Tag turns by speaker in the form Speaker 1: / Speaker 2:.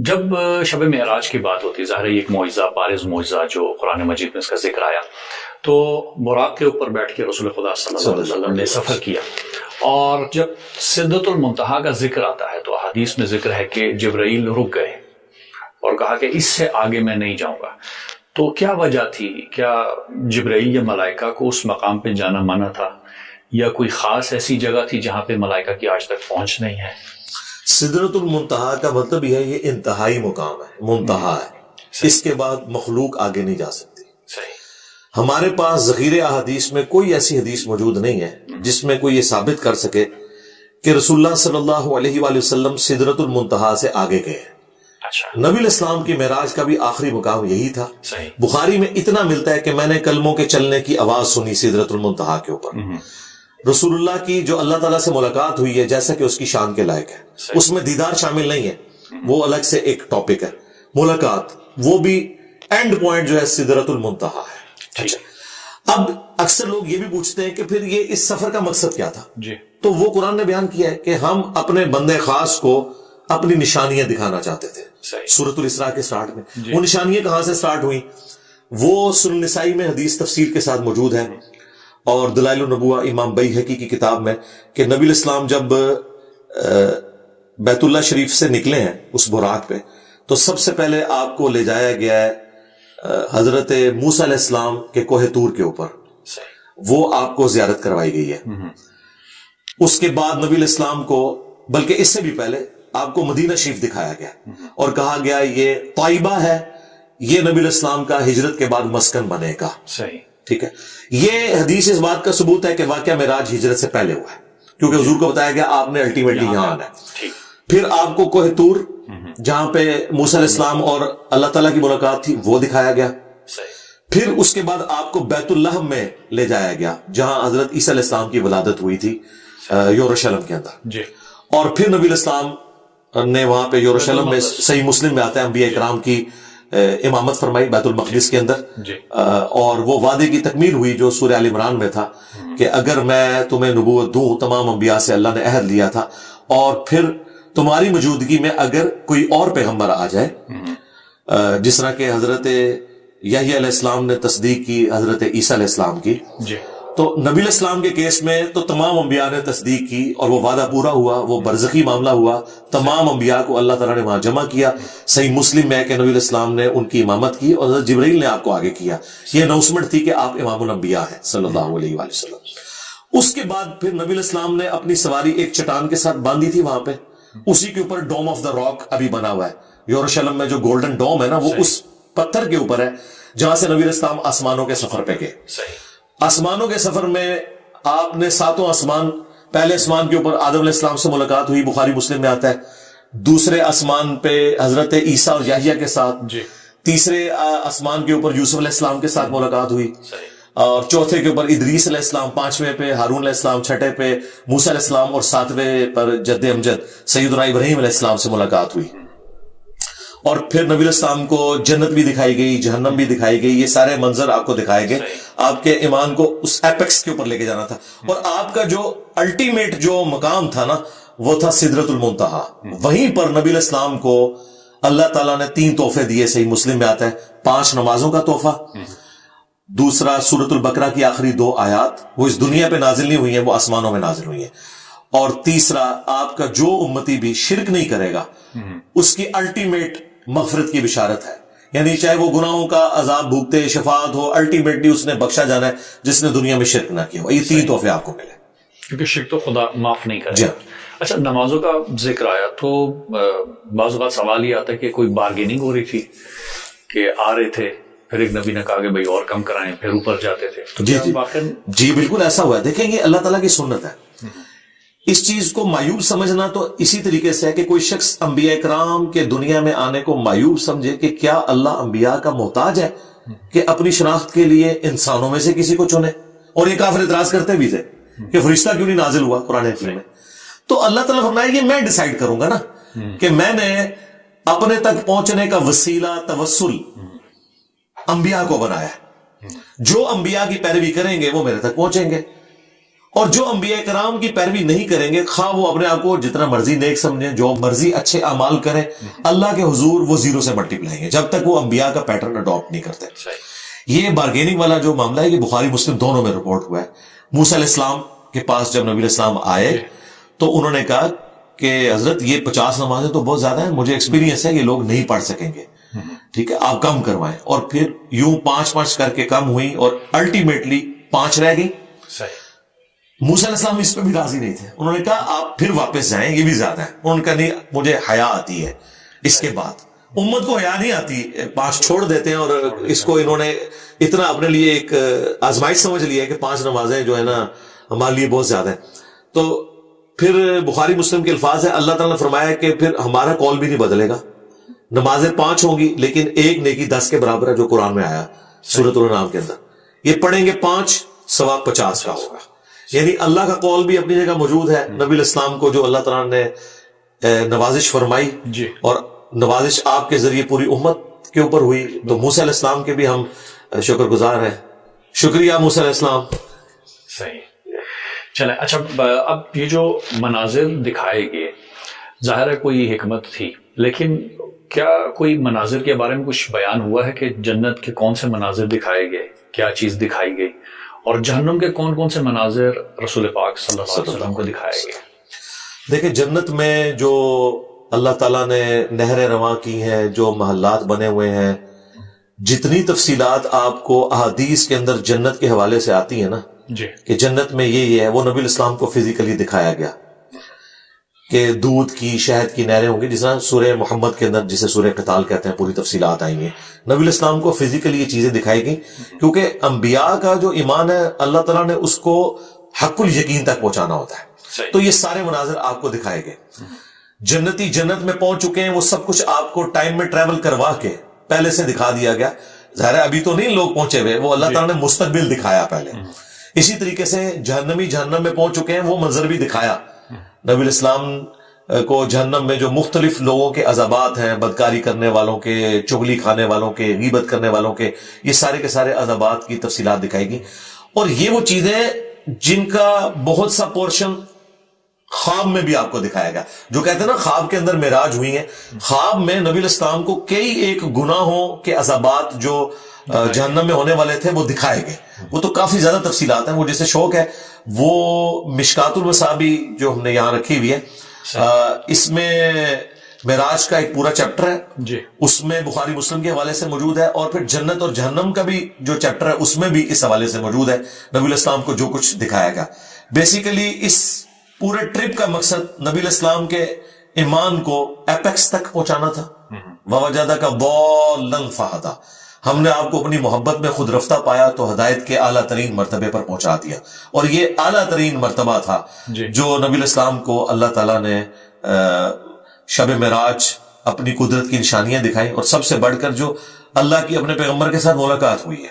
Speaker 1: جب شب معراج کی بات ہوتی ہے، ظاہر ایک معجزہ، بارز معجزہ جو قرآن مجید میں اس کا ذکر آیا، تو براق کے اوپر بیٹھ کے رسول خدا صلی اللہ علیہ وسلم نے سفر کیا، اور جب سدرۃ المنتہا کا ذکر آتا ہے تو حدیث میں ذکر ہے کہ جبرائیل رک گئے اور کہا کہ اس سے آگے میں نہیں جاؤں گا۔ تو کیا وجہ تھی؟ کیا جبرائیل یا ملائکہ کو اس مقام پہ جانا منع تھا، یا کوئی خاص ایسی جگہ تھی جہاں پہ ملائکہ کی آج تک پہنچ نہیں ہے؟
Speaker 2: سدرۃ المنتہا کا مطلب یہ ہے، یہ انتہائی مقام ہے، منتہا ہے، اس کے بعد مخلوق آگے نہیں جا سکتی۔
Speaker 1: صحیح۔
Speaker 2: ہمارے پاس ذخیرے احادیث میں کوئی ایسی حدیث موجود نہیں ہے جس میں کوئی یہ ثابت کر سکے کہ رسول اللہ صلی اللہ علیہ وآلہ وسلم سدرۃ المنتہا سے آگے گئے ہیں۔
Speaker 1: اچھا،
Speaker 2: نبی الاسلام کی معراج کا بھی آخری مقام یہی تھا۔
Speaker 1: صحیح۔
Speaker 2: بخاری میں اتنا ملتا ہے کہ میں نے کلموں کے چلنے کی آواز سنی سدرۃ المنتہا کے اوپر۔ رسول اللہ کی جو اللہ تعالیٰ سے ملاقات ہوئی ہے، جیسا کہ اس کی شان کے لائق ہے، اس میں دیدار شامل نہیں ہے، وہ الگ سے ایک ٹاپک ہے۔ ملاقات وہ بھی اینڈ پوائنٹ جو ہے سدرۃ المنتہا ہے۔ اچھا، اب اکثر لوگ یہ بھی پوچھتے ہیں کہ پھر یہ اس سفر کا مقصد کیا تھا؟
Speaker 1: جی،
Speaker 2: تو وہ قرآن نے بیان کیا ہے کہ ہم اپنے بندے خاص کو اپنی نشانیاں دکھانا چاہتے تھے۔ سورۃ الاسراء کے سٹارٹ میں وہ نشانیاں کہاں سے سٹارٹ ہوئی؟ وہ سنن النسائی میں حدیث تفسیر کے ساتھ موجود ہے، اور دلائل النبوہ امام بیہقی کی کتاب میں، کہ نبی الاسلام جب بیت اللہ شریف سے نکلے ہیں اس براق پہ، تو سب سے پہلے آپ کو لے جایا گیا ہے حضرت موسیٰ علیہ السلام کے کوہ طور کے اوپر، وہ آپ کو زیارت کروائی گئی ہے۔ اس کے بعد نبی الاسلام کو، بلکہ اس سے بھی پہلے، آپ کو مدینہ شریف دکھایا گیا اور کہا گیا یہ طیبہ ہے، یہ نبی الاسلام کا ہجرت کے بعد مسکن بنے گا۔
Speaker 1: صحیح،
Speaker 2: ٹھیک ہے۔ یہ حدیث اس بات کا ثبوت ہے کہ واقعہ معراج ہجرت سے پہلے ہوا ہے، کیونکہ حضور کو بتایا گیا آپ نے الٹیمیٹلی یہاں آنا ہے۔ پھر آپ کو کوہ طور، جہاں پہ موسیٰ علیہ السلام اور اللہ تعالیٰ کی ملاقات تھی، وہ دکھایا گیا۔ پھر اس کے بعد آپ کو بیت اللحم میں لے جایا گیا، جہاں حضرت عیسیٰ علیہ السلام کی ولادت ہوئی تھی یروشلم کے اندر۔ اور پھر نبی الاسلام نے وہاں پہ یروشلم میں، صحیح مسلم میں آتا ہے، انبیاء کرام کی امامت فرمائی بیت المقدس کے اندر، اور وہ وعدے کی تکمیل ہوئی جو سورہ آل عمران میں تھا کہ اگر میں تمہیں نبوت دوں، تمام انبیاء سے اللہ نے عہد لیا تھا، اور پھر تمہاری موجودگی میں اگر کوئی اور پیغمبر آ جائے، جس طرح کہ حضرت یحییٰ علیہ السلام نے تصدیق کی حضرت عیسیٰ علیہ السلام کی، تو نبی علیہ السلام کے کیس میں تو تمام انبیاء نے تصدیق کی اور وہ وعدہ پورا ہوا، وہ برزخی معاملہ ہوا، تمام انبیاء کو اللہ تعالیٰ نے وہاں جمع کیا۔ صحیح مسلم میں کہ نبی علیہ السلام نے ان کی امامت کی اور حضرت جبرائیل نے آپ کو آگے کیا۔ یہ اناؤنسمنٹ تھی کہ آپ امام الانبیاء ہیں صلی اللہ علیہ وآلہ وسلم۔ اس کے بعد پھر نبی علیہ السلام نے اپنی سواری ایک چٹان کے ساتھ باندھی تھی وہاں پہ، اسی کے اوپر ڈوم آف دا راک ابھی بنا ہوا ہے یروشلم میں، جو گولڈن ڈوم ہے نا، وہ اس پتھر کے اوپر ہے جہاں سے نبی علیہ السلام آسمانوں کے سفر پہ گئے۔ آسمانوں کے سفر میں آپ نے ساتوں آسمان، پہلے آسمان کے اوپر آدم علیہ السلام سے ملاقات ہوئی، بخاری مسلم میں آتا ہے، دوسرے آسمان پہ حضرت عیسیٰ اور یحییٰ کے ساتھ، تیسرے آسمان کے اوپر یوسف علیہ السلام کے ساتھ ملاقات ہوئی، اور چوتھے کے اوپر ادریس علیہ السلام، پانچویں پہ ہارون علیہ السلام، چھٹے پہ موسیٰ علیہ السلام، اور ساتویں پر جد امجد سیدنا ابراہیم علیہ السلام سے ملاقات ہوئی۔ اور پھر نبی علیہ السلام کو جنت بھی دکھائی گئی، جہنم بھی دکھائی گئی، یہ سارے منظر آپ کو دکھائے گئے۔ آپ کے ایمان کو اس ایپیکس کے اوپر لے کے جانا تھا، اور آپ کا جو الٹیمیٹ جو مقام تھا نا، وہ تھا سدرۃ المنتہا۔ وہیں پر نبی علیہ السلام کو اللہ تعالیٰ نے 3 تحفے دیے، صحیح مسلم میں آتا ہے، 5 نمازوں کا تحفہ، دوسرا سورۃ البقرہ کی آخری 2 آیات، وہ اس دنیا پہ نازل نہیں ہوئی ہیں، وہ آسمانوں میں نازل ہوئی ہیں، اور تیسرا آپ کا جو امتی بھی شرک نہیں کرے گا اس کی الٹیمیٹ مغفرت کی بشارت ہے، یعنی چاہے وہ گناہوں کا عذاب بھوگتے، شفاعت ہو، الٹیمیٹلی اس نے بخشا جانا ہے جس نے دنیا میں شرک نہ کیا ہو۔ یہ 3 تحفے آپ کو ملے،
Speaker 1: کیونکہ شرک تو خدا معاف نہیں کرے گا۔ اچھا، نمازوں کا ذکر آیا تو بعض اوقات سوال یہ آتا ہے کہ کوئی بارگیننگ ہو رہی تھی کہ آ رہے تھے، پھر ایک نبی نے کہا کہ بھائی اور کم کرائیں، پھر اوپر جاتے تھے۔
Speaker 2: جی بالکل ایسا ہوا ہے۔ دیکھیں گے اللہ تعالیٰ کی سنت ہے، اس چیز کو مایوب سمجھنا تو اسی طریقے سے ہے کہ کوئی شخص انبیاء کرام کے دنیا میں آنے کو مایوب سمجھے کہ کیا اللہ انبیاء کا محتاج ہے کہ اپنی شناخت کے لیے انسانوں میں سے کسی کو چنے؟ اور یہ کافر اعتراض کرتے بھی تھے کہ فرشتہ کیوں نہیں نازل ہوا قرآن حکیم میں؟ تو اللہ تعالیٰ فرمایا یہ میں ڈیسائیڈ کروں گا نا، کہ میں نے اپنے تک پہنچنے کا وسیلہ توسل انبیاء کو بنایا ہے، جو انبیاء کی پیروی کریں گے وہ میرے تک پہنچیں گے، اور جو انبیاء کرام کی پیروی نہیں کریں گے، خواہ وہ اپنے آپ کو جتنا مرضی نیک سمجھیں، جو مرضی اچھے اعمال کریں، اللہ کے حضور وہ زیرو سے ملٹی پلائیں گے جب تک وہ انبیاء کا پیٹرن اڈاپٹ نہیں کرتے. یہ بارگیننگ والا جو معاملہ ہے یہ بخاری مسلم دونوں میں رپورٹ ہوا ہے. موسیٰ علیہ السلام کے پاس جب نبی علیہ السلام آئے تو انہوں نے کہا کہ حضرت یہ 50 نمازیں تو بہت زیادہ ہیں، مجھے ایکسپیرینس ہے یہ لوگ نہیں پڑھ سکیں گے، ٹھیک ہے آپ کم کروائیں. اور پھر یوں 5 کر کے کم ہوئی اور الٹیمیٹلی 5 رہ گئی. موسیٰ علیہ السلام اس پہ بھی راضی نہیں تھے، انہوں نے کہا آپ پھر واپس جائیں، یہ بھی زیادہ ہے. انہوں نے کہا نہیں مجھے حیا آتی ہے. اس کے بعد امت کو حیا نہیں آتی، 5 چھوڑ دیتے ہیں، اور اس کو انہوں نے اتنا اپنے لیے ایک آزمائش سمجھ لیا ہے کہ 5 نمازیں جو ہے نا ہمارے لیے بہت زیادہ ہیں. تو پھر بخاری مسلم کے الفاظ ہے، اللہ تعالیٰ نے فرمایا کہ پھر ہمارا قول بھی نہیں بدلے گا، نمازیں 5 ہوں گی لیکن ایک نیکی 10 کے برابر ہے جو قرآن میں آیا سورۃ الانعام کے اندر. یہ پڑھیں گے 5 ثواب 50 کا ہوگا. یعنی اللہ کا قول بھی اپنی جگہ موجود ہے. نبی علیہ السلام کو جو اللہ تعالیٰ نے نوازش فرمائی اور نوازش آپ کے ذریعے پوری امت کے اوپر ہوئی، تو موسیٰ علیہ السلام کے بھی ہم شکر گزار ہیں. شکریہ موسیٰ علیہ السلام.
Speaker 1: صحیح. چلیں اچھا، اب یہ جو مناظر دکھائے گئے ظاہر ہے کوئی حکمت تھی، لیکن کیا کوئی مناظر کے بارے میں کچھ بیان ہوا ہے کہ جنت کے کون سے مناظر دکھائے گئے، کیا چیز دکھائی گئی، اور جہنم کے کون کون سے مناظر رسول پاک صلی اللہ علیہ وسلم کو دکھائے گئے؟
Speaker 2: دیکھیں جنت میں جو اللہ تعالیٰ نے نہریں رواں کی ہیں، جو محلات بنے ہوئے ہیں، جتنی تفصیلات آپ کو احادیث کے اندر جنت کے حوالے سے آتی ہیں نا کہ جنت میں یہ ہے، وہ نبی الاسلام کو فزیکلی دکھایا گیا کہ دودھ کی شہد کی نہریں ہوں گی، جس طرح سورہ محمد کے اندر جسے سورہ قتال کہتے ہیں پوری تفصیلات آئیں گی. نبی الاسلام کو فزیکلی یہ چیزیں دکھائی گئی کیونکہ انبیاء کا جو ایمان ہے اللہ تعالیٰ نے اس کو حق الیقین تک پہنچانا ہوتا ہے. تو یہ سارے مناظر آپ کو دکھائے گئے. جنتی جنت میں پہنچ چکے ہیں، وہ سب کچھ آپ کو ٹائم میں ٹریول کروا کے پہلے سے دکھا دیا گیا. ظاہر ہے ابھی تو نہیں لوگ پہنچے ہوئے، وہ اللہ تعالیٰ نے مستقبل دکھایا پہلے. اسی طریقے سے جہنمی جہنم میں پہنچ چکے ہیں، وہ منظر بھی دکھایا. نبی الاسلام کو جہنم میں جو مختلف لوگوں کے عذابات ہیں، بدکاری کرنے والوں کے، چغلی کھانے والوں کے، غیبت کرنے والوں کے، یہ سارے کے سارے عذابات کی تفصیلات دکھائی گی. اور یہ وہ چیزیں جن کا بہت سا پورشن خواب میں بھی آپ کو دکھایا گا. جو کہتے ہیں نا خواب کے اندر معراج ہوئی ہے، خواب میں نبی الاسلام کو کئی ایک گناہوں کے عذابات جو جہنم میں ہونے والے تھے وہ دکھائے گئے. وہ تو کافی زیادہ تفصیلات ہیں. وہ جسے شوق ہے وہ مشکات المصابی جو ہم نے یہاں رکھی ہوئی ہے، اس میں معراج کا ایک پورا چیپٹر ہے، اس میں بخاری مسلم کے حوالے سے موجود ہے. اور پھر جنت اور جہنم کا بھی جو چیپٹر ہے اس میں بھی اس حوالے سے موجود ہے. نبی علیہ السلام کو جو کچھ دکھایا گیا، بیسیکلی اس پورے ٹرپ کا مقصد نبی علیہ السلام کے ایمان کو ایپیکس تک پہنچانا تھا. ووجدک ضالا فہدی، ہم نے آپ کو اپنی محبت میں خود رفتہ پایا تو ہدایت کے اعلیٰ ترین مرتبے پر پہنچا دیا. اور یہ اعلیٰ ترین مرتبہ تھا جو نبی علیہ السلام کو اللہ تعالیٰ نے شب معراج اپنی قدرت کی نشانیاں دکھائیں، اور سب سے بڑھ کر جو اللہ کی اپنے پیغمبر کے ساتھ ملاقات ہوئی ہے.